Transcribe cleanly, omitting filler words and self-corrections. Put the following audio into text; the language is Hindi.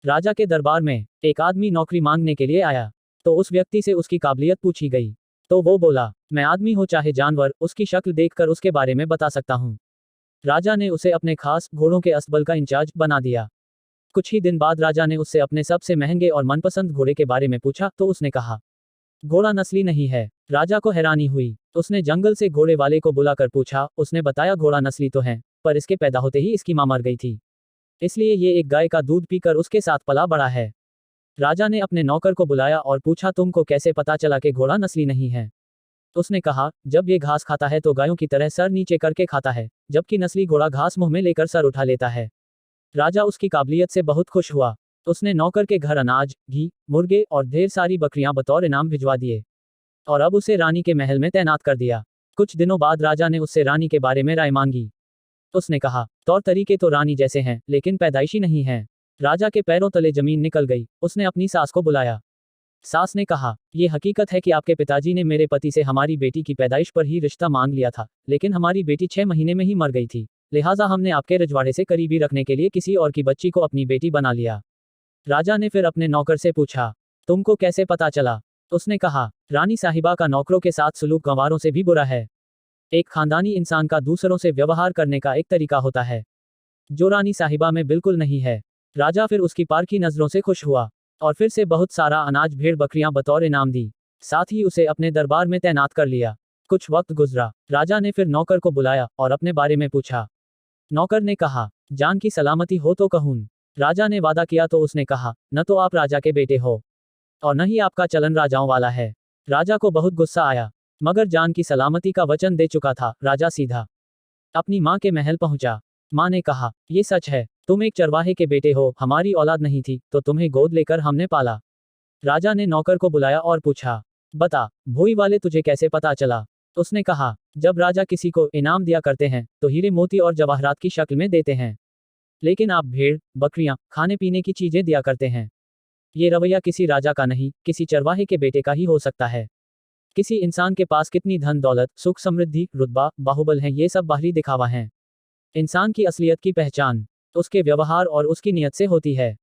राजा के दरबार में एक आदमी नौकरी मांगने के लिए आया। तो उस व्यक्ति से उसकी काबिलियत पूछी गई। तो वो बोला, मैं आदमी हो चाहे जानवर, उसकी शक्ल देखकर उसके बारे में बता सकता हूँ। राजा ने उसे अपने खास घोड़ों के अस्तबल का इंचार्ज बना दिया। कुछ ही दिन बाद राजा ने उससे अपने सबसे महंगे और मनपसंद घोड़े के बारे में पूछा तो उसने कहा, घोड़ा नस्ली नहीं है। राजा को हैरानी हुई। उसने जंगल से घोड़े वाले को बुलाकर पूछा। उसने बताया, घोड़ा नस्ली तो है, पर इसके पैदा होते ही इसकी मां मर गई थी, इसलिए ये एक गाय का दूध पीकर उसके साथ पला बड़ा है। राजा ने अपने नौकर को बुलाया और पूछा, तुमको कैसे पता चला कि घोड़ा नस्ली नहीं है? उसने कहा, जब ये घास खाता है तो गायों की तरह सर नीचे करके खाता है, जबकि नस्ली घोड़ा घास मुंह में लेकर सर उठा लेता है। राजा उसकी काबिलियत से बहुत खुश हुआ। उसने नौकर के घर अनाज, घी, मुर्गे और ढेर सारी बकरियां बतौर इनाम भिजवा दिए और अब उसे रानी के महल में तैनात कर दिया। कुछ दिनों बाद राजा ने उससे रानी के बारे में राय मांगी। उसने कहा, तौर तरीके तो रानी जैसे हैं, लेकिन पैदाइशी नहीं हैं। राजा के पैरों तले जमीन निकल गई। उसने अपनी सास को बुलाया। सास ने कहा, ये हकीकत है कि आपके पिताजी ने मेरे पति से हमारी बेटी की पैदाइश पर ही रिश्ता मांग लिया था, लेकिन हमारी बेटी 6 महीने में ही मर गई थी, लिहाजा हमने आपके रजवाड़े से करीबी रखने के लिए किसी और की बच्ची को अपनी बेटी बना लिया। राजा ने फिर अपने नौकर से पूछा, तुमको कैसे पता चला? उसने कहा, रानी साहिबा का नौकरों के साथ सलूक गंवारों से भी बुरा है। एक खानदानी इंसान का दूसरों से व्यवहार करने का एक तरीका होता है, जो रानी साहिबा में बिल्कुल नहीं है। राजा फिर उसकी पारखी नजरों से खुश हुआ और फिर से बहुत सारा अनाज, भेड़, बकरियां बतौर इनाम दी। साथ ही उसे अपने दरबार में तैनात कर लिया। कुछ वक्त गुजरा। राजा ने फिर नौकर को बुलाया और अपने बारे में पूछा। नौकर ने कहा, जान की सलामती हो तो कहून। राजा ने वादा किया तो उसने कहा, न तो आप राजा के बेटे हो और न ही आपका चलन राजाओं वाला है। राजा को बहुत गुस्सा आया, मगर जान की सलामती का वचन दे चुका था। राजा सीधा अपनी माँ के महल पहुंचा। माँ ने कहा, ये सच है, तुम एक चरवाहे के बेटे हो, हमारी औलाद नहीं थी तो तुम्हें गोद लेकर हमने पाला। राजा ने नौकर को बुलाया और पूछा, बता, भोई वाले तुझे कैसे पता चला? उसने कहा, जब राजा किसी को इनाम दिया करते हैं तो हीरे मोती और जवाहरात की शक्ल में देते हैं, लेकिन आप भेड़, बकरियां, खाने पीने की चीजें दिया करते हैं। ये रवैया किसी राजा का नहीं, किसी चरवाहे के बेटे का ही हो सकता है। किसी इंसान के पास कितनी धन दौलत, सुख समृद्धि, रुतबा, बाहुबल है, ये सब बाहरी दिखावा हैं। इंसान की असलियत की पहचान उसके व्यवहार और उसकी नीयत से होती है।